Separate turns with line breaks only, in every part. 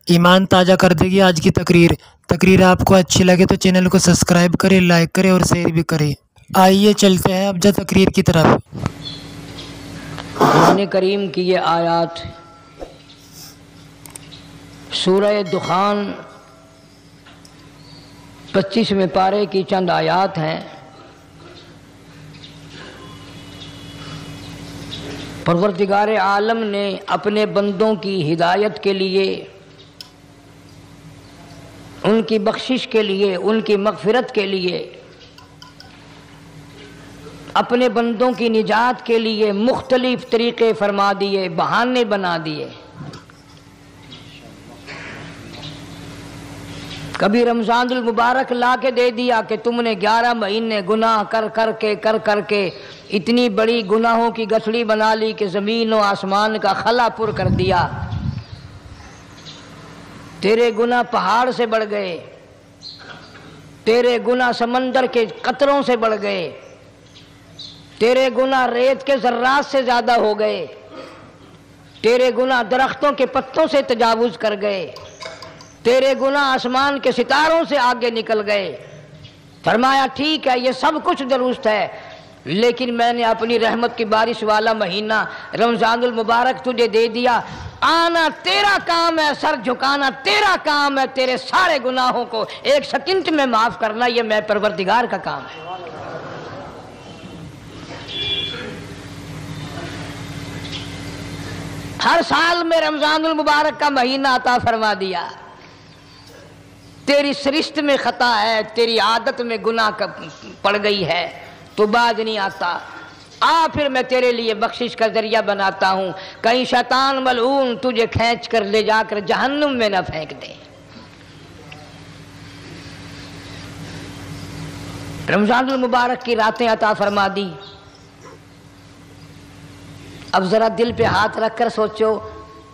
ایمان تازہ کر دے گی آج کی تقریر آپ کو اچھی لگے تو چینل کو سبسکرائب کرے، لائک کرے اور شیئر بھی کرے۔ آئیے چلتے ہیں اب جا تقریر کی طرف۔
قرآن کریم کی یہ آیات سورہ دخان 25ویں پارے کی چند آیات ہیں۔ پروردگار عالم نے اپنے بندوں کی ہدایت کے لیے، ان کی بخشش کے لیے، ان کی مغفرت کے لیے، اپنے بندوں کی نجات کے لیے مختلف طریقے فرما دیے، بہانے بنا دیے۔ کبھی رمضان المبارک لا کے دے دیا کہ تم نے 11 مہینے گناہ کر کے اتنی بڑی گناہوں کی گٹھڑی بنا لی کہ زمین و آسمان کا خلا پر کر دیا۔ تیرے گناہ پہاڑ سے بڑھ گئے، تیرے گناہ سمندر کے قطروں سے بڑھ گئے، تیرے گناہ ریت کے ذرات سے زیادہ ہو گئے، تیرے گناہ درختوں کے پتوں سے تجاوز کر گئے، تیرے گناہ آسمان کے ستاروں سے آگے نکل گئے۔ فرمایا ٹھیک ہے، یہ سب کچھ درست ہے، لیکن میں نے اپنی رحمت کی بارش والا مہینہ رمضان المبارک تجھے دے دیا۔ آنا تیرا کام ہے، سر جھکانا تیرا کام ہے، تیرے سارے گناہوں کو 1 سیکنڈ میں معاف کرنا یہ میں پروردگار کا کام ہے۔ ہر سال میں رمضان المبارک کا مہینہ عطا فرما دیا۔ تیری سرشت میں خطا ہے، تیری عادت میں گناہ پڑ گئی ہے، تو باز نہیں آتا، آ پھر میں تیرے لیے بخشش کا ذریعہ بناتا ہوں، کہیں شیطان ملعون تجھے کھینچ کر لے جا کر جہنم میں نہ پھینک دے۔ رمضان المبارک کی راتیں عطا فرما دی۔ اب ذرا دل پہ ہاتھ رکھ کر سوچو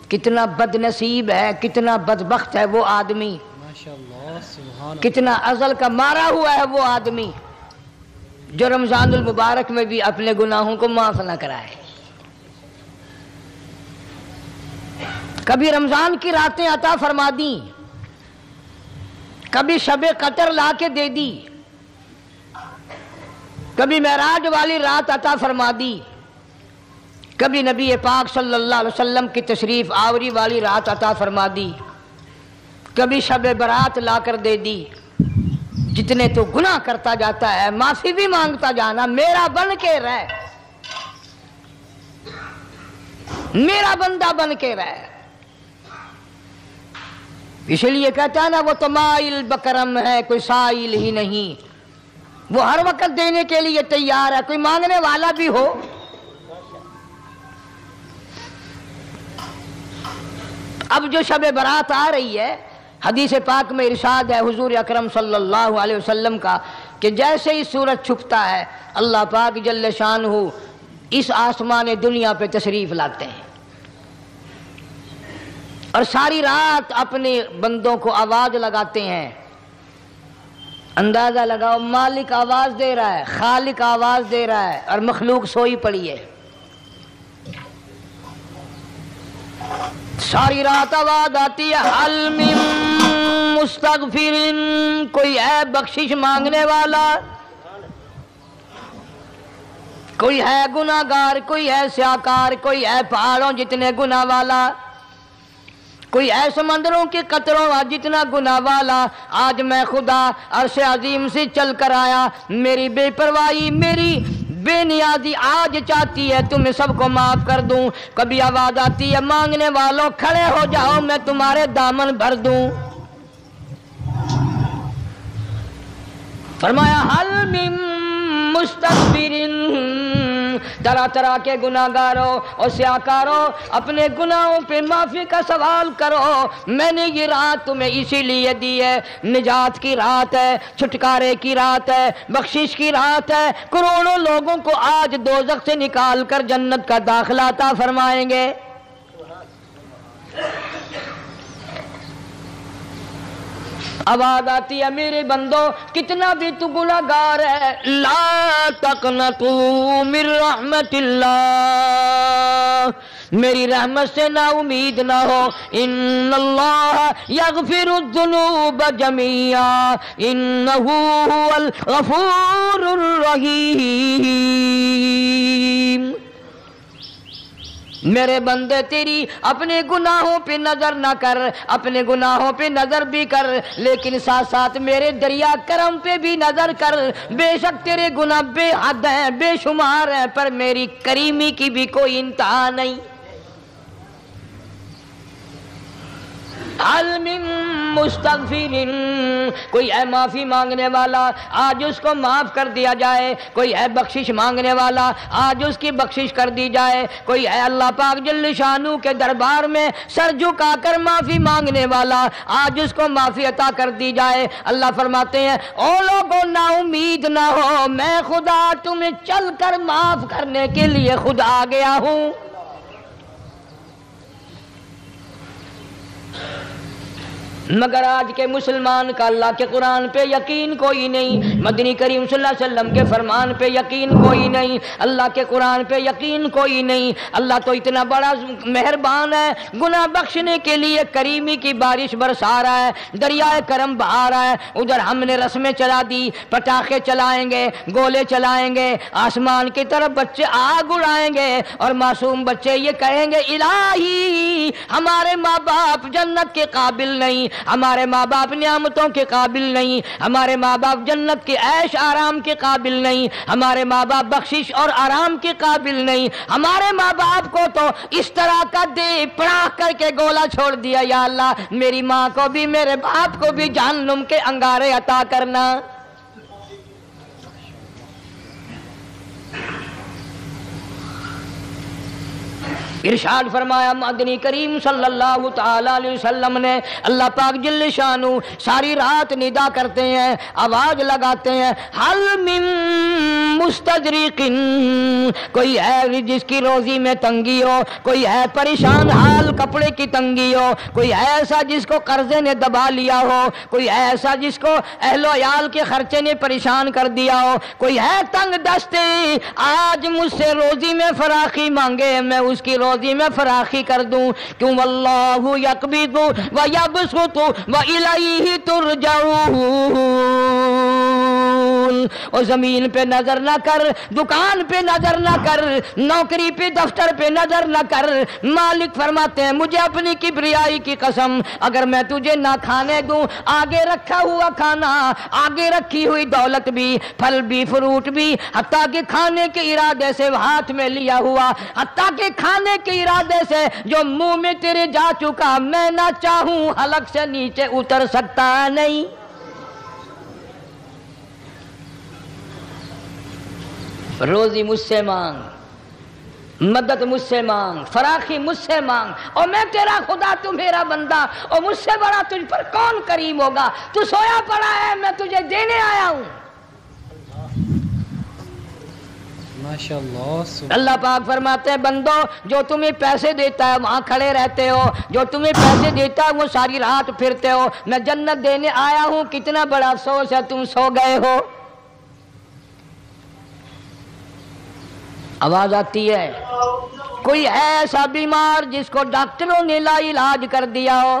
کتنا بد نصیب ہے، کتنا بدبخت ہے وہ آدمی، کتنا ازل کا مارا ہوا ہے وہ آدمی جو رمضان المبارک میں بھی اپنے گناہوں کو معاف نہ کرائے۔ کبھی رمضان کی راتیں عطا فرما دیں، کبھی شب قدر لا کے دے دی، کبھی معراج والی رات عطا فرما دی، کبھی نبی پاک صلی اللہ علیہ وسلم کی تشریف آوری والی رات عطا فرما دی، کبھی شب برات لا کر دے دی۔ جتنے تو گناہ کرتا جاتا ہے معافی بھی مانگتا جانا، میرا بن کے رہ، میرا بندہ بن کے رہ۔ اس لیے کہتا ہے نا وہ تو مائل بکرم ہے، کوئی سائل ہی نہیں، وہ ہر وقت دینے کے لیے تیار ہے، کوئی مانگنے والا بھی ہو۔ اب جو شب برات آ رہی ہے، حدیث پاک میں ارشاد ہے حضور اکرم صلی اللہ علیہ وسلم کا کہ جیسے ہی سورج چھپتا ہے اللہ پاک جل شانہ اس آسمان دنیا پہ تشریف لاتے ہیں، اور ساری رات اپنے بندوں کو آواز لگاتے ہیں۔ اندازہ لگاؤ، مالک آواز دے رہا ہے، خالق آواز دے رہا ہے، اور مخلوق سوئی پڑی ہے۔ ساری رات آواز آتی ہے حل من مستغفر، کوئی ہے بخشش مانگنے والا، کوئی ہے گناہ گار، کوئی ہے سیاکار، کوئی ہے پہاڑوں جتنے گناہ والا، کوئی ہے سمندروں کے قطروں جتنا گناہ والا۔ آج میں خدا عرش عظیم سے چل کر آیا، میری بے پرواہی، میری بے نیازی آج چاہتی ہے تمہیں سب کو معاف کر دوں۔ کبھی آواز آتی ہے مانگنے والوں کھڑے ہو جاؤ، میں تمہارے دامن بھر دوں۔ فرمایا حل من مستغفر، طرح طرح کے گناہگاروں اور سیاکاروں اپنے گناہوں پہ معافی کا سوال کرو، میں نے یہ رات تمہیں اسی لیے دی ہے، نجات کی رات ہے، چھٹکارے کی رات ہے، بخشش کی رات ہے۔ کروڑوں لوگوں کو آج دوزخ سے نکال کر جنت کا داخلہ عطا فرمائیں گے۔ آواز آتی ہے میرے بندو کتنا بھی تو گناہگار ہے، لا تقنطوا من رحمت اللہ، میری رحمت سے نا امید نہ ہو. ان اللہ یغفر الذنوب جميعا انہ هو الغفور الرحیم. میرے بندے تیری اپنے گناہوں پہ نظر نہ کر، اپنے گناہوں پہ نظر بھی کر، لیکن ساتھ ساتھ میرے دریا کرم پہ بھی نظر کر. بے شک تیرے گناہ بے حد ہیں، بے شمار ہیں، پر میری کریمی کی بھی کوئی انتہا نہیں. حل من مستغفر، کوئی ہے معافی مانگنے والا، آج اس کو معاف کر دیا جائے. کوئی ہے بخشش مانگنے والا، آج اس کی بخشش کر دی جائے. کوئی ہے اللہ پاک جل شانو کے دربار میں سر جھکا کر معافی مانگنے والا، آج اس کو معافی عطا کر دی جائے. اللہ فرماتے ہیں او لوگوں نا امید نہ ہو، میں خدا تمہیں چل کر معاف کرنے کے لیے خود آ گیا ہوں. مگر آج کے مسلمان کا اللہ کے قرآن پہ یقین کوئی نہیں، مدنی کریم صلی اللہ علیہ وسلم کے فرمان پہ یقین کوئی نہیں، اللہ کے قرآن پہ یقین کوئی نہیں. اللہ تو اتنا بڑا مہربان ہے، گناہ بخشنے کے لیے کریمی کی بارش برسا رہا ہے، دریائے کرم بہا رہا ہے. ادھر ہم نے رسمیں چلا دی، پٹاخے چلائیں گے، گولے چلائیں گے، آسمان کی طرف بچے آگ اڑائیں گے، اور معصوم بچے یہ کہیں گے الہی ہمارے ماں باپ جنت کے قابل نہیں، ہمارے ماں باپ نعمتوں کے قابل نہیں، ہمارے ماں باپ جنت کے عیش آرام کے قابل نہیں، ہمارے ماں باپ بخشش اور آرام کے قابل نہیں. ہمارے ماں باپ کو تو اس طرح کا دے پڑاخ کر کے گولا چھوڑ دیا. یا اللہ میری ماں کو بھی میرے باپ کو بھی جہنم کے انگارے عطا کرنا. ارشاد فرمایا مدنی کریم صلی اللہ تعالی علیہ وسلم نے، اللہ پاک جل شانو ساری رات ندا کرتے ہیں، آواز لگاتے ہیں حل من مستدرک، کوئی ہے جس کی روزی میں تنگی ہو، کوئی ہے پریشان حال کپڑے کی تنگی ہو، کوئی ہے ایسا جس کو قرضے نے دبا لیا ہو، کوئی ہے ایسا جس کو اہل و عیال کے خرچے نے پریشان کر دیا ہو، کوئی ہے تنگ دستے آج مجھ سے روزی میں فراخی مانگے، میں اس کی روزی میں فراخی کر دوں. کیوں واللہ یقبض ویبسط والیہ ترجعون. اور زمین پہ نظر نہ کر، دکان پہ نظر نہ کر، نوکری پہ دفتر پہ نظر نہ کر. مالک فرماتے ہیں مجھے اپنی کبریائی کی قسم اگر میں تجھے نہ کھانے دوں، آگے رکھا ہوا کھانا، آگے رکھی ہوئی دولت بھی، پھل بھی، فروٹ بھی، حتیٰ کہ کھانے کے ارادے سے ہاتھ میں لیا ہوا، حتیٰ کہ کھانے کے ارادے سے جو منہ میں تیرے جا چکا، میں نہ چاہوں حلق سے نیچے اتر سکتا نہیں. روزی مجھ سے مانگ، مدد مجھ سے مانگ، فراخی مجھ سے مانگ، اور میں تیرا خدا تو میرا بندہ، اور مجھ سے بڑا تجھ پر کون کریم ہوگا. تو سویا پڑا ہے، میں تجھے دینے آیا ہوں. ماشاءاللہ. اللہ پاک فرماتے ہیں بندو جو تمہیں پیسے دیتا ہے وہاں کھڑے رہتے ہو، جو تمہیں پیسے دیتا ہے وہ ساری رات پھرتے ہو. میں جنت دینے آیا ہوں، کتنا بڑا افسوس ہے تم سو گئے ہو. آواز آتی ہے؟ کوئی ہے ایسا بیمار جس کو ڈاکٹروں نے لا علاج کر دیا ہو،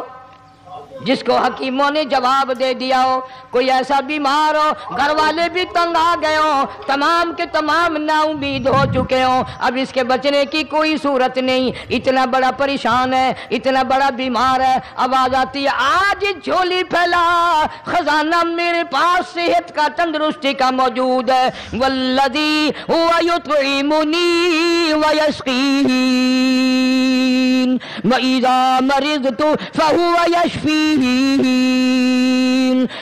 جس کو حکیموں نے جواب دے دیا ہو. کوئی ایسا بیمار ہو، گھر والے بھی تنگ آ گئے ہوں، تمام کے تمام نا امید ہو چکے ہوں، اب اس کے بچنے کی کوئی صورت نہیں، اتنا بڑا پریشان ہے، اتنا بڑا بیمار ہے. آواز آتی ہے آج جھولی پھیلا، خزانہ میرے پاس صحت کا، تندرستی کا موجود ہے. والذی هو یطعمنی ویسقین وَإِذَا مَرِضْتُ فَهُوَ يَشْفِينِ.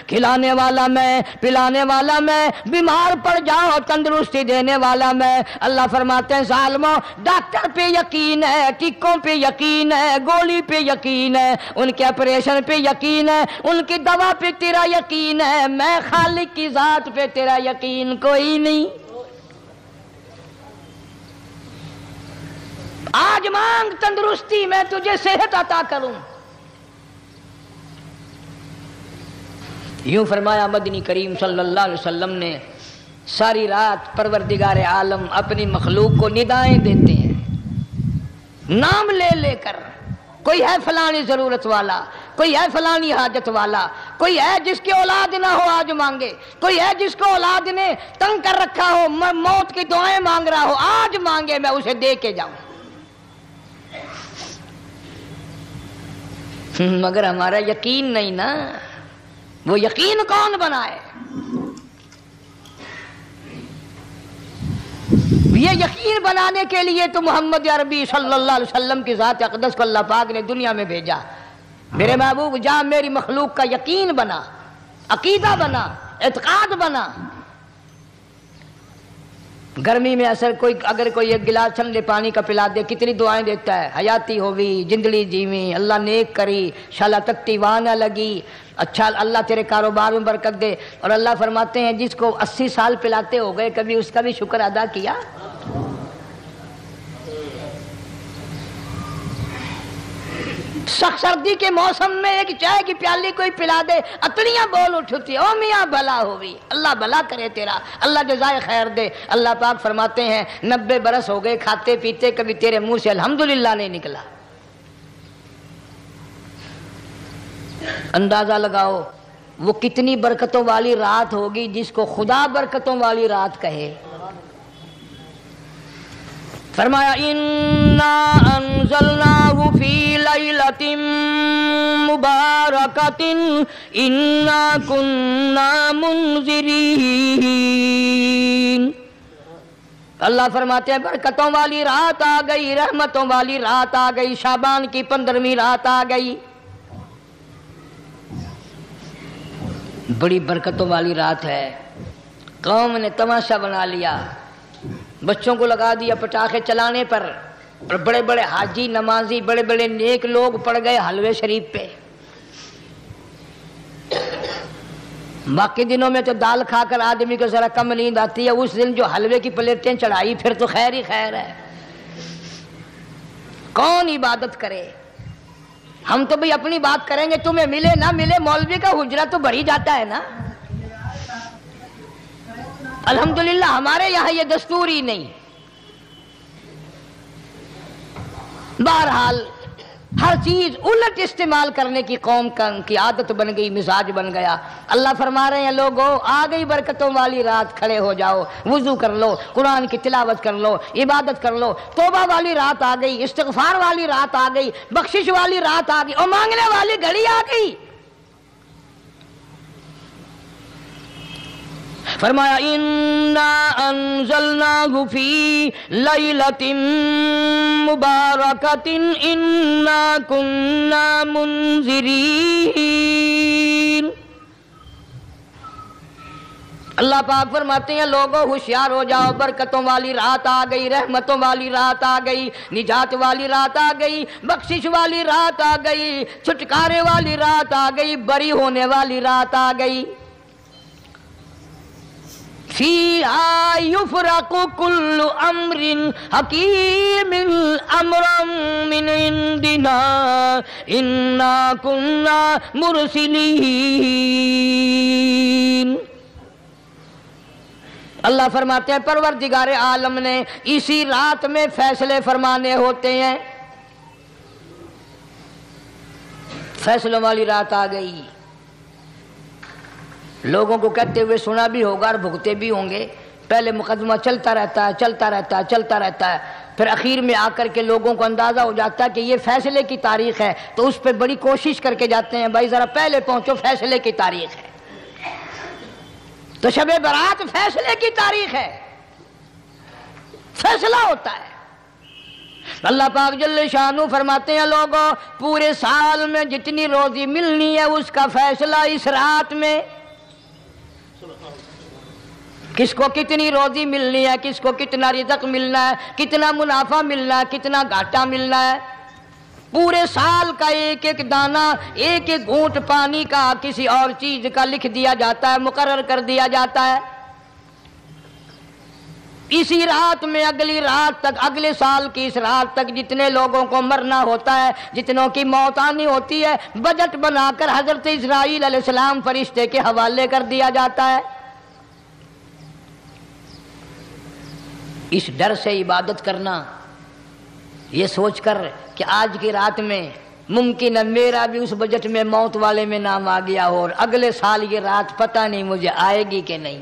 کھلانے والا میں، پلانے والا میں، بیمار پڑ جاؤ تندرستی دینے والا میں. اللہ فرماتے ہیں ظالموں ڈاکٹر پہ یقین ہے، ٹکوں پہ یقین ہے، گولی پہ یقین ہے، ان کے آپریشن پہ یقین ہے، ان کی دوا پہ تیرا یقین ہے، میں خالق کی ذات پہ تیرا یقین کوئی نہیں. آج مانگ تندرستی، میں تجھے صحت عطا کروں. یوں فرمایا مدنی کریم صلی اللہ علیہ وسلم نے. ساری رات پروردگار عالم اپنی مخلوق کو ندائیں دیتے ہیں. نام لے لے کر، کوئی ہے فلانی ضرورت والا، کوئی ہے فلانی حاجت والا، کوئی ہے جس کی اولاد نہ ہو آج مانگے، کوئی ہے جس کو اولاد نے تنگ کر رکھا ہو، موت کی دعائیں مانگ رہا ہو، آج مانگے میں اسے دے کے جاؤں۔ مگر ہمارا یقین نہیں نا، وہ یقین کون بنائے؟ یہ یقین بنانے کے لیے تو محمد عربی صلی اللہ علیہ وسلم کی ذات اقدس کو اللہ پاک نے دنیا میں بھیجا۔ میرے محبوب جا میری مخلوق کا یقین بنا، عقیدہ بنا، اعتقاد بنا۔ گرمی میں اگر کوئی ایک گلاس ٹھنڈے پانی کا پلا دے کتنی دعائیں دیتا ہے، حیاتی ہوئی، جندڑی جیویں، اللہ نیک کری، شالا تکتی وہاں نہ لگی، اچھا اللہ تیرے کاروبار میں برکت دے۔ اور اللہ فرماتے ہیں جس کو 80 سال پلاتے ہو گئے کبھی اس کا بھی شکر ادا کیا؟ سخت سردی کے موسم میں ایک چائے کی پیالی کوئی پلا دے اتنیاں بول اٹھتی، او میاں بھلا ہوئی، اللہ بھلا کرے تیرا، اللہ جزائے خیر دے۔ اللہ پاک فرماتے ہیں 90 برس ہو گئے کھاتے پیتے کبھی تیرے منہ سے الحمدللہ نہیں نکلا۔ اندازہ لگاؤ وہ کتنی برکتوں والی رات ہوگی جس کو خدا برکتوں والی رات کہے۔ فرمایا انا انزلناہ فی لیلۃ مبارکۃ انا کننا منذرین۔ اللہ فرماتے ہیں برکتوں والی رات آ گئی، رحمتوں والی رات آ گئی، شعبان کی 15ویں رات آ گئی، بڑی برکتوں والی رات ہے۔ قوم نے تماشا بنا لیا، بچوں کو لگا دیا پٹاخے چلانے پر، اور بڑے بڑے حاجی نمازی بڑے بڑے نیک لوگ پڑ گئے حلوے شریف پہ۔ باقی دنوں میں تو دال کھا کر آدمی کو ذرا کم نیند آتی ہے، اس دن جو حلوے کی پلیٹیں چڑھائی پھر تو خیر ہی خیر ہے۔ کون عبادت کرے؟ ہم تو بھئی اپنی بات کریں گے، تمہیں ملے نہ ملے مولوی کا حجرہ تو بھر ہی جاتا ہے نا۔ الحمدللہ ہمارے یہاں یہ دستور ہی نہیں۔ بہرحال ہر چیز الٹ استعمال کرنے کی قوم کی عادت بن گئی، مزاج بن گیا۔ اللہ فرما رہے ہیں لوگو آ گئی برکتوں والی رات، کھڑے ہو جاؤ، وضو کر لو، قرآن کی تلاوت کر لو، عبادت کر لو، توبہ والی رات آ گئی، استغفار والی رات آ گئی، بخشش والی رات آ گئی، اور مانگنے والی گھڑی آ گئی۔ فرمایا انا انزلناہ فی لیلۃ مبارکۃ انا کننا منذرین۔ اللہ پاک فرماتے ہیں لوگوں ہوشیار ہو جاؤ، برکتوں والی رات آ گئی، رحمتوں والی رات آ گئی، نجات والی رات آ گئی، بخشش والی رات آ گئی، چھٹکارے والی رات آ گئی، بری ہونے والی رات آ گئی۔ فیہا یفرق کل امر حکیم امرا من عندنا انا کننا مرسلین۔ اللہ فرماتے ہیں پروردگار عالم نے اسی رات میں فیصلے فرمانے ہوتے ہیں۔ فیصلوں والی رات آ گئی۔ لوگوں کو کہتے ہوئے سنا بھی ہوگا اور بھگتے بھی ہوں گے، پہلے مقدمہ چلتا رہتا ہے چلتا رہتا ہے چلتا رہتا ہے، پھر اخیر میں آ کر کے لوگوں کو اندازہ ہو جاتا ہے کہ یہ فیصلے کی تاریخ ہے، تو اس پہ بڑی کوشش کر کے جاتے ہیں بھائی ذرا پہلے پہنچو، فیصلے کی تاریخ ہے۔ تو شب برات فیصلے کی تاریخ ہے، فیصلہ ہوتا ہے۔ اللہ پاک جل شانہ فرماتے ہیں لوگوں پورے سال میں جتنی روزی ملنی ہے اس کا فیصلہ اس رات میں، کس کو کتنی روزی ملنی ہے، کس کو کتنا رزق ملنا ہے، کتنا منافع ملنا ہے، کتنا گھاٹا ملنا ہے، پورے سال کا ایک ایک دانہ، ایک ایک گھونٹ پانی کا کسی اور چیز کا لکھ دیا جاتا ہے، مقرر کر دیا جاتا ہے۔ اسی رات میں اگلی رات تک، اگلے سال کی اس رات تک جتنے لوگوں کو مرنا ہوتا ہے، جتنوں کی موت آنی ہوتی ہے، بجٹ بنا کر حضرت اسرائیل علیہ السلام فرشتے کے حوالے کر دیا جاتا ہے۔ اس ڈر سے عبادت کرنا یہ سوچ کر کہ آج کی رات میں ممکن ہے میرا بھی اس بجٹ میں موت والے میں نام آ گیا ہو، اور اگلے سال یہ رات پتہ نہیں مجھے آئے گی کہ نہیں،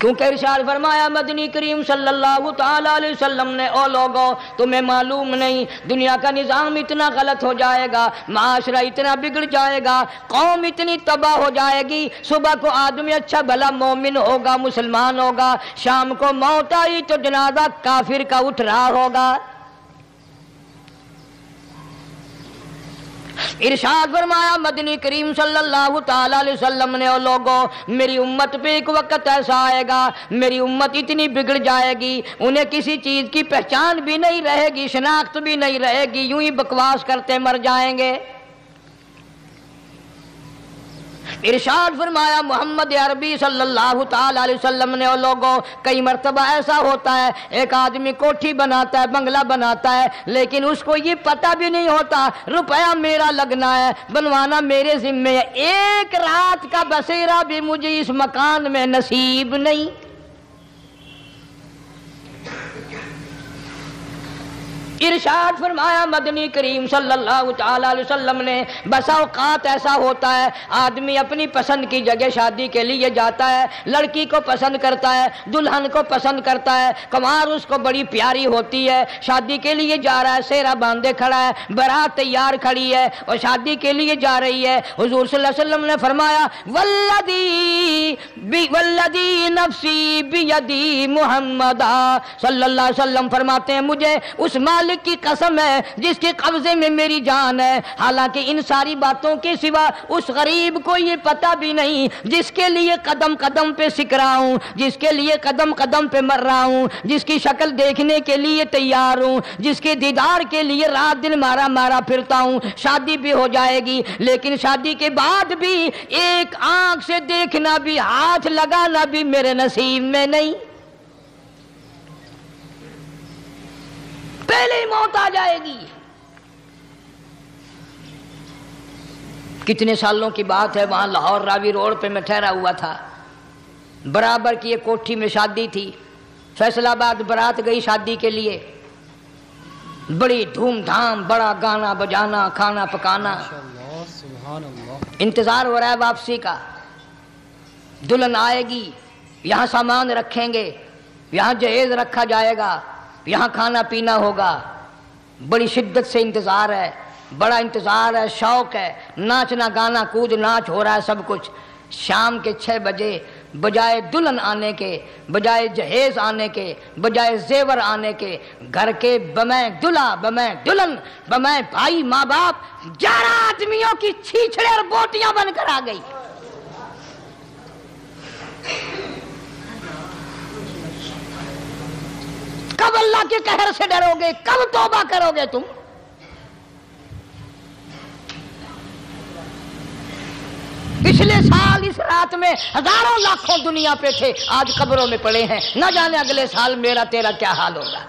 کیونکہ ارشاد فرمایا مدنی کریم صلی اللہ تعالی علیہ وسلم نے، او لوگو تمہیں معلوم نہیں دنیا کا نظام اتنا غلط ہو جائے گا، معاشرہ اتنا بگڑ جائے گا، قوم اتنی تباہ ہو جائے گی، صبح کو آدمی اچھا بھلا مومن ہوگا، مسلمان ہوگا، شام کو موت آئی تو جنازہ کافر کا اٹھ رہا ہوگا۔ ارشاد فرمایا مدنی کریم صلی اللہ تعالی علیہ وسلم نے، او لوگو میری امت پہ ایک وقت ایسا آئے گا، میری امت اتنی بگڑ جائے گی، انہیں کسی چیز کی پہچان بھی نہیں رہے گی، شناخت بھی نہیں رہے گی، یوں ہی بکواس کرتے مر جائیں گے۔ ارشاد فرمایا محمد عربی صلی اللہ تعالی علیہ وسلم نے، او لوگوں کئی مرتبہ ایسا ہوتا ہے ایک آدمی کوٹھی بناتا ہے، بنگلہ بناتا ہے، لیکن اس کو یہ پتہ بھی نہیں ہوتا روپیہ میرا لگنا ہے، بنوانا میرے ذمے ہے، ایک رات کا بسیرا بھی مجھے اس مکان میں نصیب نہیں۔ ارشاد فرمایا مدنی کریم صلی اللہ تعالی علیہ وسلم نے، بسا اوقات ایسا ہوتا ہے آدمی اپنی پسند کی جگہ شادی کے لیے جاتا ہے، لڑکی کو پسند کرتا ہے، دلہن کو پسند کرتا ہے، کمار اس کو بڑی پیاری ہوتی ہے، شادی کے لیے جا رہا ہے، سہرا باندھے کھڑا ہے، بارات تیار کھڑی ہے اور شادی کے لیے جا رہی ہے۔ حضور صلی اللہ علیہ وسلم نے فرمایا والذی نفسی بیدی، محمد صلی اللہ علیہ وسلم فرماتے ہیں مجھے اس مالک کی قسم ہے جس کے قبضے میں میری جان ہے، حالانکہ ان ساری باتوں کے سوا اس غریب کو یہ پتہ بھی نہیں جس کے لیے قدم قدم پہ سکھ رہا ہوں، جس کے لیے قدم قدم پہ مر رہا ہوں، جس کی شکل دیکھنے کے لیے تیار ہوں، جس کے دیدار کے لیے رات دن مارا مارا پھرتا ہوں۔ شادی بھی ہو جائے گی لیکن شادی کے بعد بھی ایک آنکھ سے دیکھنا بھی، ہاتھ لگانا بھی میرے نصیب میں نہیں، پہلے ہی موت آ جائے گی۔ کتنے سالوں کی بات ہے، وہاں لاہور راوی روڈ پہ میں ٹھہرا ہوا تھا، برابر کی ایک کوٹھی میں شادی تھی، فیصل آباد برات گئی شادی کے لیے، بڑی دھوم دھام، بڑا گانا بجانا، کھانا پکانا، انتظار ہو رہا ہے واپسی کا، دلہن آئے گی، یہاں سامان رکھیں گے، یہاں جہیز رکھا جائے گا، یہاں کھانا پینا ہوگا، بڑی شدت سے انتظار ہے، بڑا انتظار ہے، شوق ہے، ناچنا گانا کود ناچ ہو رہا ہے سب کچھ۔ شام کے 6 بجے بجائے دلہن آنے کے، بجائے جہیز آنے کے، بجائے زیور آنے کے، گھر کے بمیں دلہا، بمیں دلہن، بمیں بھائی ماں باپ 11 آدمیوں کی چھیچڑے اور بوٹیاں بن کر آ گئی۔ کب اللہ کے قہر سے ڈرو گے، کب توبہ کرو گے تم؟ پچھلے سال اس رات میں ہزاروں لاکھوں دنیا پہ تھے، آج قبروں میں پڑے ہیں، نہ جانے اگلے سال میرا تیرا کیا حال ہوگا۔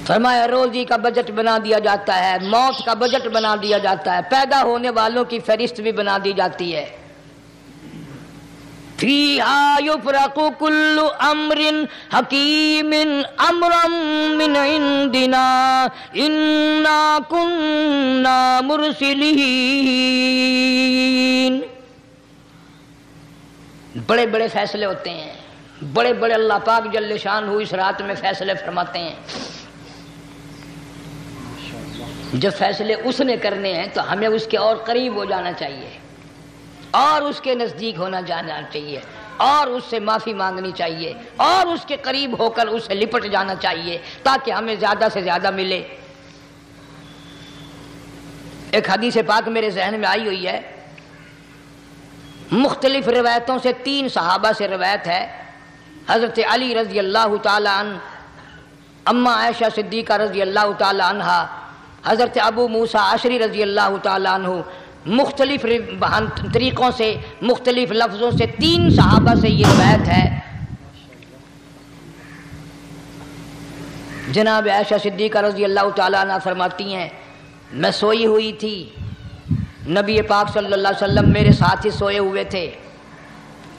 فرمایا روزی کا بجٹ بنا دیا جاتا ہے، موت کا بجٹ بنا دیا جاتا ہے، پیدا ہونے والوں کی فہرست بھی بنا دی جاتی ہے۔ فیہا یفرق کل امر حکیم امرا من عندنا انا کننا مرسلین۔ بڑے بڑے فیصلے ہوتے ہیں، بڑے بڑے اللہ پاک جل شانہ اس رات میں فیصلے فرماتے ہیں۔ جب فیصلے اس نے کرنے ہیں تو ہمیں اس کے اور قریب ہو جانا چاہیے، اور اس کے نزدیک ہونا جانا چاہیے، اور اس سے معافی مانگنی چاہیے، اور اس کے قریب ہو کر اس سے لپٹ جانا چاہیے تاکہ ہمیں زیادہ سے زیادہ ملے۔ ایک حدیث پاک میرے ذہن میں آئی ہوئی ہے، مختلف روایتوں سے 3 صحابہ سے روایت ہے، حضرت علی رضی اللہ تعالی عنہ، اماں عائشہ صدیقہ رضی اللہ تعالی عنہ، حضرت ابو موسیٰ اشعری رضی اللہ تعالی عنہ، مختلف طریقوں سے، مختلف لفظوں سے 3 صحابہ سے یہ روایت ہے۔ جناب عائشہ صدیقہ رضی اللہ تعالیٰ عنہ فرماتی ہیں میں سوئی ہوئی تھی، نبی پاک صلی اللہ علیہ وسلم میرے ساتھ ہی سوئے ہوئے تھے،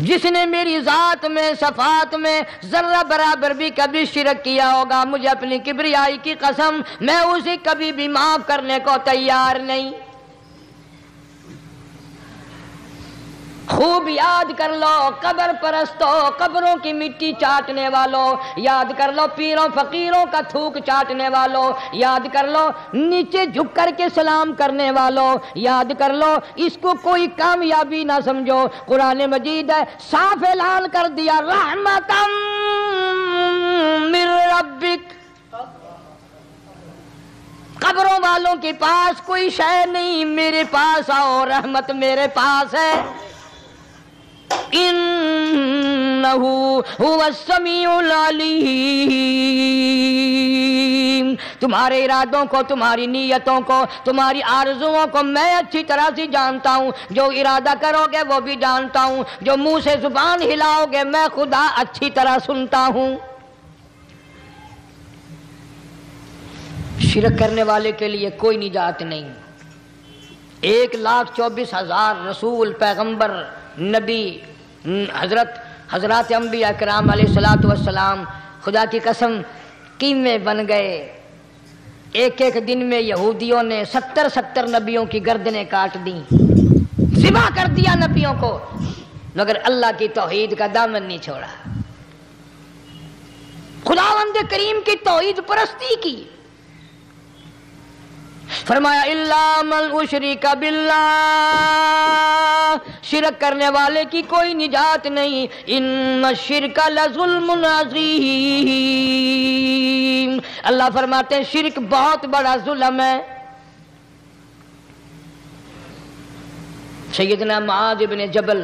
جس نے میری ذات میں صفات میں ذرہ برابر بھی کبھی شرک کیا ہوگا، مجھے اپنی کبریائی کی قسم میں اسے کبھی بھی معاف کرنے کو تیار نہیں۔ خوب یاد کر لو قبر پرستوں، قبروں کی مٹی چاٹنے والوں، یاد کر لو پیروں فقیروں کا تھوک چاٹنے والوں، یاد کر لو نیچے جھک کر کے سلام کرنے والوں، یاد کر لو اس کو کوئی کامیابی نہ سمجھو۔ قرآن مجید ہے صاف اعلان کر دیا رحمتم من ربک، قبروں والوں کے پاس کوئی شے نہیں، میرے پاس آؤ، رحمت میرے پاس ہے۔ انہ هو السمیع العلیم، تمہارے ارادوں کو، تمہاری نیتوں کو، تمہاری آرزوؤں کو میں اچھی طرح سے جانتا ہوں۔ جو ارادہ کرو گے وہ بھی جانتا ہوں، جو منہ سے زبان ہلاؤ گے میں خدا اچھی طرح سنتا ہوں۔ شرک کرنے والے کے لیے کوئی نجات نہیں۔ 1,24,000 رسول، پیغمبر، نبی، حضرات انبیاء کرام علیہ الصلوۃ والسلام خدا کی قسم قیمے بن گئے۔ ایک ایک دن میں یہودیوں نے 70 نبیوں کی گردنیں کاٹ دیں، ذبح کر دیا نبیوں کو، مگر اللہ کی توحید کا دامن نہیں چھوڑا، خداوند کریم کی توحید پرستی کی۔ فرمایا الا من اشرک باللہ، شرک کرنے والے کی کوئی نجات نہیں۔ ان الشرک لظلم عظیم، اللہ فرماتے ہیں شرک بہت بڑا ظلم ہے۔ سیدنا معاذ بن جبل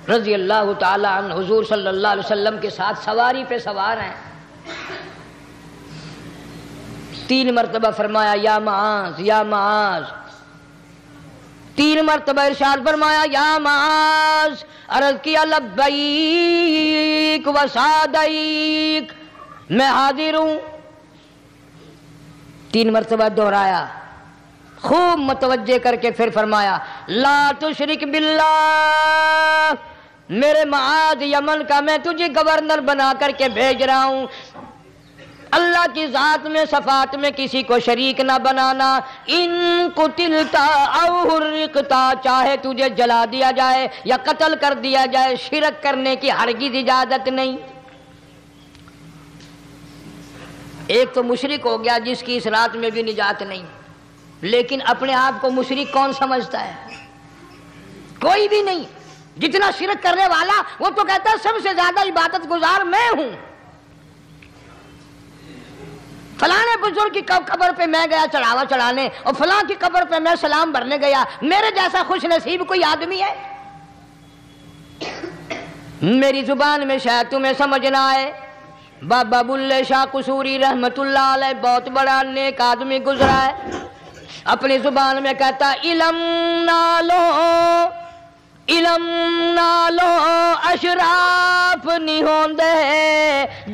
رضی اللہ تعالی عنہ حضور صلی اللہ علیہ وسلم کے ساتھ سواری پہ سوار ہیں، 3 مرتبہ فرمایا یا معاذ یا معاذ، 3 مرتبہ ارشاد فرمایا یا معاذ، عرض کیا لبیک و سعدیک، میں حاضر ہوں، 3 مرتبہ دہرایا، خوب متوجہ کر کے پھر فرمایا لا تشرک باللہ، میرے معاذ یمن کا میں تجھے گورنر بنا کر کے بھیج رہا ہوں، اللہ کی ذات میں صفات میں کسی کو شریک نہ بنانا۔ ان قتلتا او حرقتا، چاہے تجھے جلا دیا جائے یا قتل کر دیا جائے، شرک کرنے کی ہرگز اجازت نہیں۔ ایک تو مشرک ہو گیا جس کی اس رات میں بھی نجات نہیں، لیکن اپنے آپ کو مشرک کون سمجھتا ہے؟ کوئی بھی نہیں۔ جتنا شرک کرنے والا وہ تو کہتا ہے سب سے زیادہ عبادت گزار میں ہوں، فلاں بزرگ کی قبر پہ میں گیا چڑھاوا چڑھانے، اور فلاں کی قبر پہ میں سلام بھرنے گیا، میرے جیسا خوش نصیب کوئی آدمی ہے؟ میری زبان میں شاید تمہیں سمجھ نہ آئے، بابا بلے شاہ قصوری رحمت اللہ علیہ بہت بڑا نیک آدمی گزرا ہے، اپنی زبان میں کہتا علم نالو علم نالو اشراف نہیں ہوندے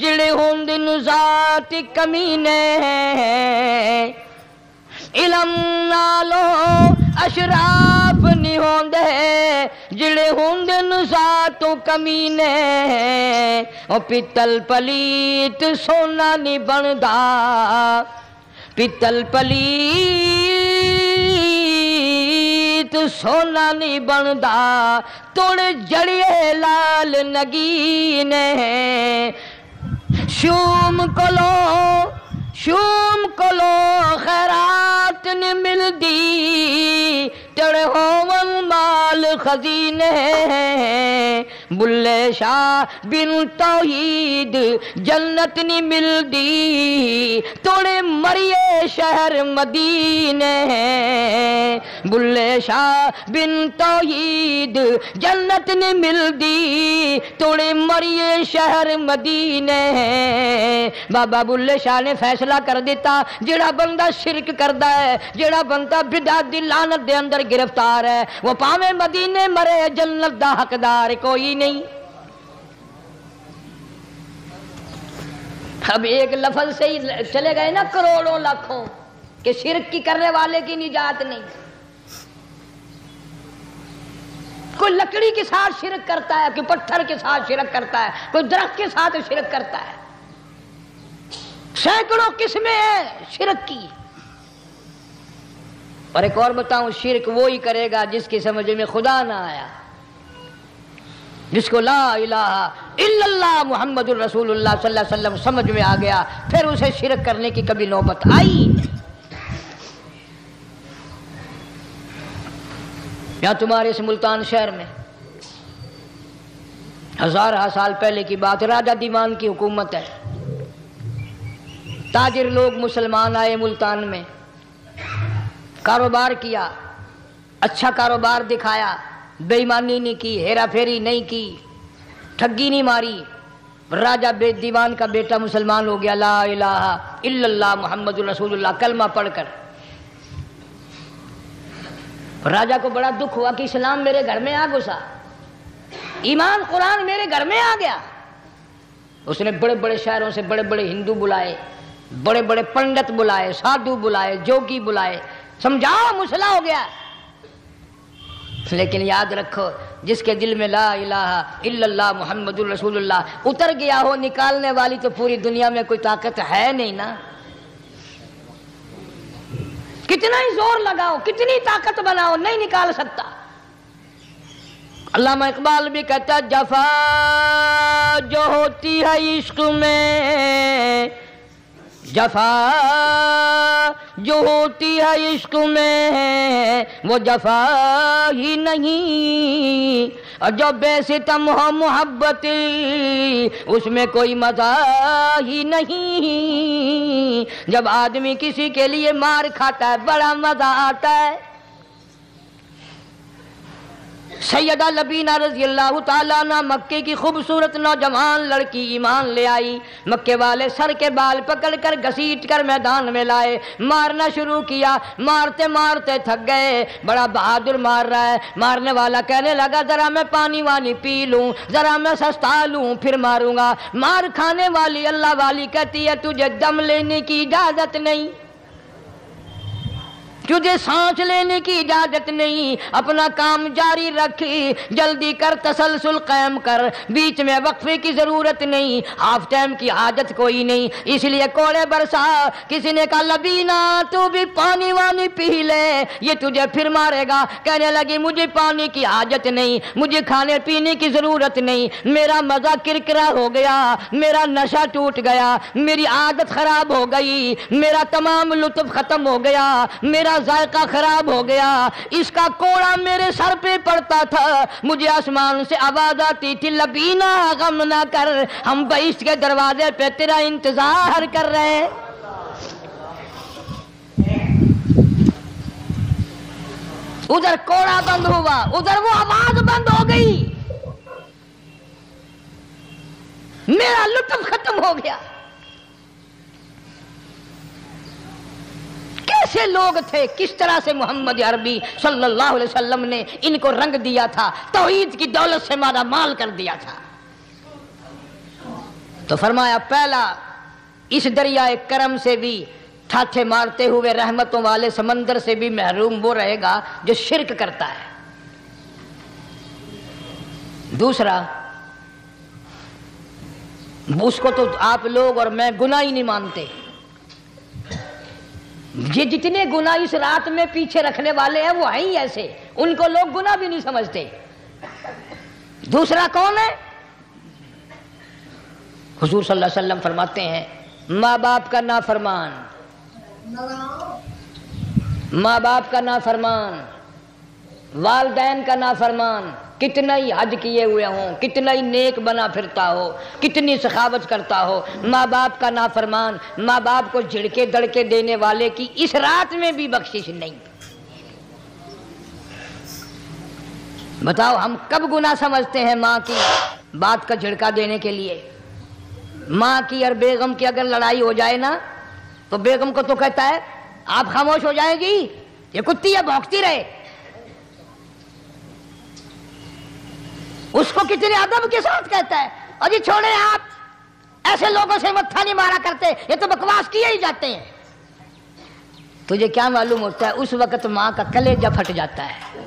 جڑے ہوندن ذات کمینے، علم نالو اشراف نہیں ہوندے جڑے ہوندن ذات کمینے، او پتل پلیت سونا نہیں بندا، پتل پلیت سونا نہیں بندا، توڑ جڑیے لال نگینے، شوم کلو خیرات نہیں ملدی، تڑے ہوون مال خزینے، بلے شاہ بن توحید جنت نہیں ملدی، توڑے مریے شہر مدینے، بلے شاہ بن توحید جنت نہیں ملدی، توڑے مریے شہر مدینے۔ بابا بلے شاہ نے فیصلہ کر دیتا جڑا بندہ شرک کردا ہے، جڑا بندہ بدعت دی لعنت دے اندر گرفتار ہے، وہ پاویں مدینے مرے جنت دا حقدار کوئی نہیں۔ اب ایک لفظ سے ہی چلے گئے نا کروڑوں لاکھوں کہ شرک کی کرنے والے کی نجات نہیں۔ کوئی لکڑی کے ساتھ شرک کرتا ہے، کوئی پتھر کے ساتھ شرک کرتا ہے، کوئی درخت کے ساتھ شرک کرتا ہے. سینکڑوں قسمیں ہیں شرک کی. اور ایک اور بتاؤں، شرک وہی کرے گا جس کی سمجھ میں خدا نہ آیا، جس کو لا الہ الا اللہ محمد الرسول اللہ صلی اللہ علیہ وسلم سمجھ میں آ گیا، پھر اسے شرک کرنے کی کبھی نوبت آئی. یا تمہارے اس ملتان شہر میں ہزارہ سال پہلے کی بات، راجہ دیوان کی حکومت ہے. تاجر لوگ مسلمان آئے ملتان میں، کاروبار کیا، اچھا کاروبار دکھایا، بے ایمانی نہیں کی، ہیرا پھیری نہیں کی، ٹھگی نہیں ماری. راجہ دیوان کا بیٹا مسلمان ہو گیا، لا الہ الا اللہ محمد رسول اللہ کلمہ پڑھ کر. راجہ کو بڑا دکھ ہوا کہ اسلام میرے گھر میں آ گھسا، ایمان قرآن میرے گھر میں آ گیا. اس نے بڑے بڑے شہروں سے بڑے بڑے ہندو بلائے، بڑے بڑے پنڈت بلائے، سادھو بلائے، جوگی بلائے، سمجھاؤ مسئلہ ہو گیا. لیکن یاد رکھو، جس کے دل میں لا الہ الا اللہ محمد الرسول اللہ اتر گیا ہو، نکالنے والی تو پوری دنیا میں کوئی طاقت ہے نہیں نا. کتنا ہی زور لگاؤ، کتنی طاقت بناؤ، نہیں نکال سکتا. علامہ اقبال بھی کہتا ہے، جفا جو ہوتی ہے عشق میں، جفا جو ہوتی ہے عشق میں وہ جفا ہی نہیں، اور جو بے ستم ہو محبت اس میں کوئی مزہ ہی نہیں. جب آدمی کسی کے لیے مار کھاتا ہے بڑا مزہ آتا ہے. سیدہ لبینہ رضی اللہ تعالیٰ عنہ مکے کی خوبصورت نوجوان لڑکی ایمان لے آئی. مکے والے سر کے بال پکڑ کر گھسیٹ کر میدان میں لائے، مارنا شروع کیا. مارتے مارتے تھک گئے، بڑا بہادر مار رہا ہے. مارنے والا کہنے لگا ذرا میں پانی وانی پی لوں، ذرا میں سستا لوں پھر ماروں گا. مار کھانے والی اللہ والی کہتی ہے تجھے دم لینے کی اجازت نہیں، تجھے سانس لینے کی اجازت نہیں، اپنا کام جاری رکھ، جلدی کر، تسلسل قائم کر، بیچ میں وقفے کی ضرورت نہیں، ہاف ٹائم کی حاجت کوئی نہیں. اس لیے کوڑے برسا. کسی نے کہا لبینہ تو بھی پانی وانی پی لے، یہ تجھے پھر مارے گا. کہنے لگی مجھے پانی کی حاجت نہیں، مجھے کھانے پینے کی ضرورت نہیں، میرا مزہ کرکرا ہو گیا، میرا نشہ ٹوٹ گیا، میری عادت خراب ہو گئی، میرا تمام لطف ختم ہو گیا، میرا ذائقہ خراب ہو گیا. اس کا کوڑا میرے سر پہ پڑتا تھا، مجھے آسمان سے آواز آتی تھی لبینہ غم نہ کر، ہم بہشت کے دروازے پہ تیرا انتظار کر رہے ہیں. ادھر کوڑا بند ہوا، ادھر وہ آواز بند ہو گئی، میرا لطف ختم ہو گیا. کیسے لوگ تھے، کس طرح سے محمد عربی صلی اللہ علیہ وسلم نے ان کو رنگ دیا تھا، توحید کی دولت سے مالا مال کر دیا تھا. تو فرمایا پہلا، اس دریائے کرم سے بھی ٹھاٹھے مارتے ہوئے رحمتوں والے سمندر سے بھی محروم وہ رہے گا جو شرک کرتا ہے. دوسرا، اس کو تو آپ لوگ اور میں گناہ ہی نہیں مانتے. یہ جتنے گناہ اس رات میں پیچھے رکھنے والے ہیں وہ ہیں ہی ایسے، ان کو لوگ گناہ بھی نہیں سمجھتے. دوسرا کون ہے؟ حضور صلی اللہ علیہ وسلم فرماتے ہیں ماں باپ کا نافرمان، ماں باپ کا نافرمان، والدین کا نافرمان، کتنا ہی حج کیے ہوئے ہوں، کتنا ہی نیک بنا پھرتا ہو، کتنی سخاوت کرتا ہو، ماں باپ کا نافرمان، ماں باپ کو جھڑکے دڑکے دینے والے کی اس رات میں بھی بخشش نہیں. بتاؤ ہم کب گناہ سمجھتے ہیں ماں کی بات کا جھڑکا دینے کے لیے؟ ماں کی اور بیگم کی اگر لڑائی ہو جائے نا تو بیگم کو تو کہتا ہے آپ خاموش ہو جائیں گی، یہ کتی ہے بھونکتی رہے. اس کو کتنے ادب کے ساتھ کہتا ہے اور یہ چھوڑے آپ ایسے لوگوں سے متھا نہیں مارا کرتے، یہ تو بکواس کیے ہی جاتے ہیں. تجھے کیا معلوم ہوتا ہے اس وقت ماں کا کلیجہ پھٹ جاتا ہے.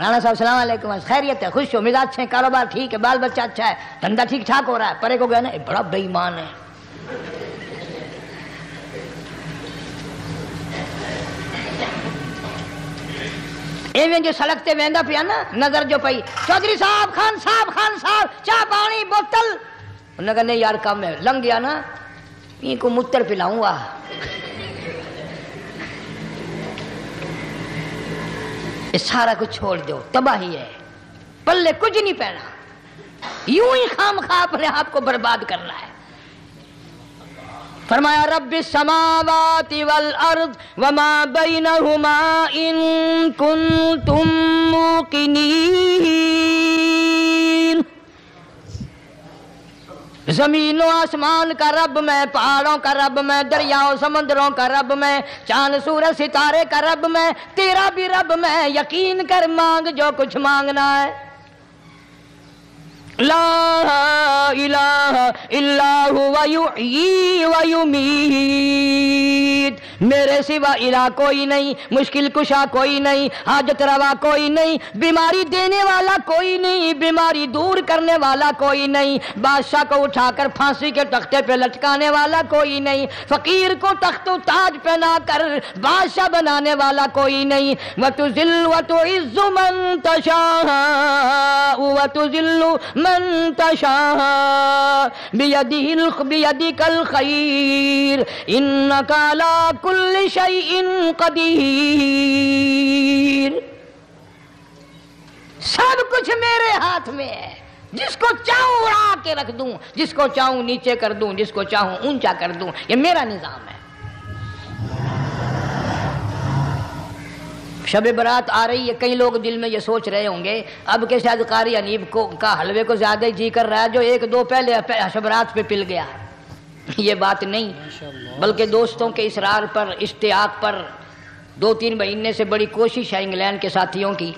رانا صاحب السلام علیکم، خیریت ہے، خوش ہو، مزاج اچھے ہیں، کاروبار ٹھیک ہے، بال بچہ اچھا ہے، دھندا ٹھیک ٹھاک ہو رہا ہے؟ پرے کو گیا نا بڑا بے ایمان ہے. ایویں جو سڑک تے ویندا پیا نا، نظر جو پئی، چودھری صاحب، خان صاحب چاہ پانی بوتل، انہوں نے کہا نہیں یار کام ہے، لنگ گیا نا ان کو متر پلاؤں گا. یہ سارا کچھ چھوڑ دو، تباہی ہے، پلے کچھ نہیں پہنا، یوں ہی خام خواہ اپنے آپ کو برباد کرنا ہے. فرمایا رب السماوات والارض وما بینہما ان کنتم موقنین. زمین و آسمان کا رب میں، پہاڑوں کا رب میں، دریاؤں سمندروں کا رب میں، چاند سورج ستارے کا رب میں، تیرا بھی رب میں، یقین کر مانگ جو کچھ مانگنا ہے. لا الہ الا هو یحیی و یمیت. میرے سوا الہ کوئی نہیں، مشکل کشا کوئی نہیں، حاجت روا کوئی نہیں، بیماری دینے والا کوئی نہیں، بیماری دور کرنے والا کوئی نہیں، بادشاہ کو اٹھا کر پھانسی کے تختے پہ لٹکانے والا کوئی نہیں، فقیر کو تخت و تاج پہنا کر بادشاہ بنانے والا کوئی نہیں. وَتُذِلُّ وَتُعِزُّ مَن تَشَاءُ وَتُذِلُّ من تشاء بيدك الخير انك على كل شيء قدير. سب کچھ میرے ہاتھ میں ہے، جس کو چاہوں اڑا کے رکھ دوں، جس کو چاہوں نیچے کر دوں، جس کو چاہوں اونچا کر دوں، یہ میرا نظام ہے. شب برات آ رہی ہے، کئی لوگ دل میں یہ سوچ رہے ہوں گے اب کہ شاید قاری انیب کا حلوے کو زیادہ جی کر رہا ہے جو ایک دو پہلے شب برات پہ پل گیا. یہ بات نہیں، بلکہ دوستوں کے اصرار پر، اشتیاق پر 2-3 مہینے سے بڑی کوشش ہے انگلینڈ کے ساتھیوں کی،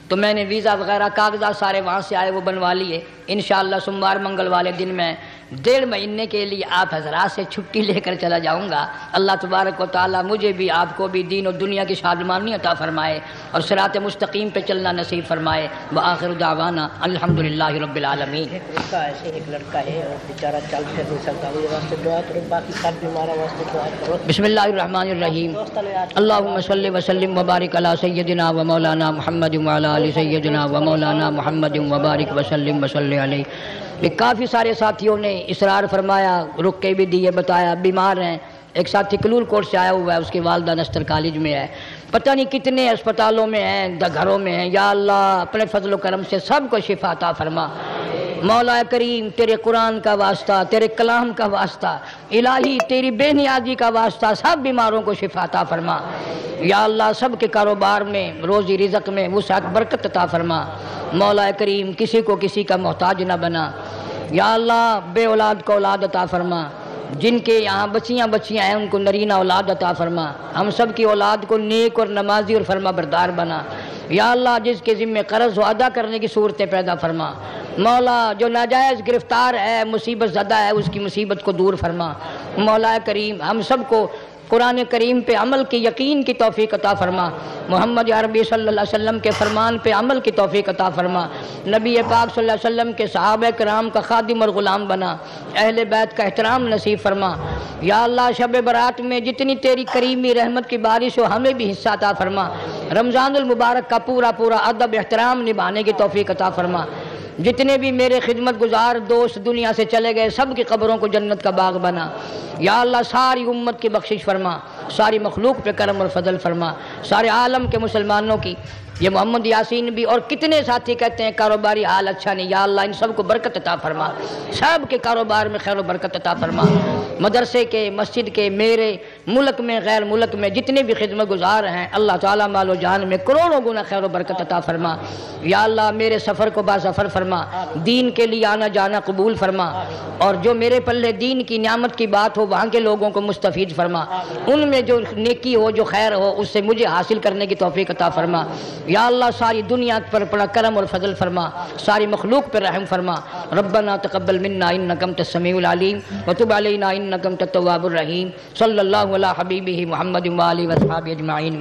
تو میں نے ویزا وغیرہ کاغذات سارے وہاں سے آئے وہ بنوا لیے. انشاءاللہ سوموار منگل والے دن میں 1.5 مہینے کے لیے آپ حضرات سے چھٹی لے کر چلا جاؤں گا. اللہ تبارک و تعالیٰ مجھے بھی آپ کو بھی دین و دنیا کی شادمانی عطا فرمائے اور صراط مستقیم پہ چلنا نصیب فرمائے. وآخر دعوانا الحمدللہ رب العالمین.
ایک لڑکا ہے اور بیچارہ چل پھر نہیں سکتا، وہ واسطے دعا کرو، باقی سب بیماروں واسطے دعا کرو.
بسم اللہ الرحمن الرحیم. اللہم صلی وسلم وبارک علی سیدنا و مولانا محمد وعلی آل سیدنا و مولانا محمد وبارک وسلم وصلی علیہ. کافی سارے ساتھیوں نے اصرار فرمایا، رک کے بھی دیے، بتایا بیمار ہیں. ایک ساتھی کلور کوٹ سے آیا ہوا ہے، اس کی والدہ نستر کالج میں ہے، پتہ نہیں کتنے اسپتالوں میں ہیں، گھروں میں ہیں. یا اللہ اپنے فضل و کرم سے سب کو شفا عطا فرما. مولا کریم تیرے قرآن کا واسطہ، تیرے کلام کا واسطہ، الہی تیری بے نیازی کا واسطہ سب بیماروں کو شفا عطا فرما. یا اللہ سب کے کاروبار میں، روزی رزق میں وسعت برکت عطا فرما. مولا کریم کسی کو کسی کا محتاج نہ بنا. یا اللہ بے اولاد کو اولاد عطا فرما. جن کے یہاں بچیاں ہیں ان کو نرینہ اولاد عطا فرما. ہم سب کی اولاد کو نیک اور نمازی اور فرما بردار بنا. یا اللہ جس کے ذمہ قرض ہو ادا کرنے کی صورتیں پیدا فرما. مولا جو ناجائز گرفتار ہے، مصیبت زدہ ہے، اس کی مصیبت کو دور فرما. مولا کریم ہم سب کو قرآن کریم پہ عمل کی یقین کی توفیق عطا فرما. محمد عربی صلی اللہ علیہ وسلم کے فرمان پہ عمل کی توفیق عطا فرما. نبی پاک صلی اللہ علیہ وسلم کے صحابہ کرام کا خادم اور غلام بنا. اہل بیت کا احترام نصیب فرما. یا اللہ شب برات میں جتنی تیری کریمی رحمت کی بارش ہو ہمیں بھی حصہ عطا فرما. رمضان المبارک کا پورا ادب احترام نبھانے کی توفیق عطا فرما. جتنے بھی میرے خدمت گزار دوست دنیا سے چلے گئے سب کی قبروں کو جنت کا باغ بنا. یا اللہ ساری امت کی بخشش فرما، ساری مخلوق پہ کرم اور فضل فرما. سارے عالم کے مسلمانوں کی، یہ محمد یاسین بھی اور کتنے ساتھی کہتے ہیں کاروباری حال اچھا نہیں. یا اللہ ان سب کو برکت عطا فرما، سب کے کاروبار میں خیر و برکت عطا فرما. مدرسے کے، مسجد کے، میرے ملک میں غیر ملک میں جتنے بھی خدمت گزار ہیں اللہ تعالیٰ مال و جان میں کروڑوں گنا خیر و برکت عطا فرما. یا اللہ میرے سفر کو باظفر فرما، دین کے لیے آنا جانا قبول فرما. اور جو میرے پلے دین کی نعمت کی بات ہو وہاں کے لوگوں کو مستفید فرما. ان میں جو نیکی ہو، جو خیر ہو، اس سے مجھے حاصل کرنے کی توفیق عطا فرما. یا اللہ ساری دنیا پر بڑا کرم اور فضل فرما، ساری مخلوق پر رحم فرما. ربنا تقبل منا انک انت السمیع العلیم وتب علینا انک انت التواب الرحیم. صلی اللہ علی حبیبہ محمد و آلہ و اصحابہ اجمعین.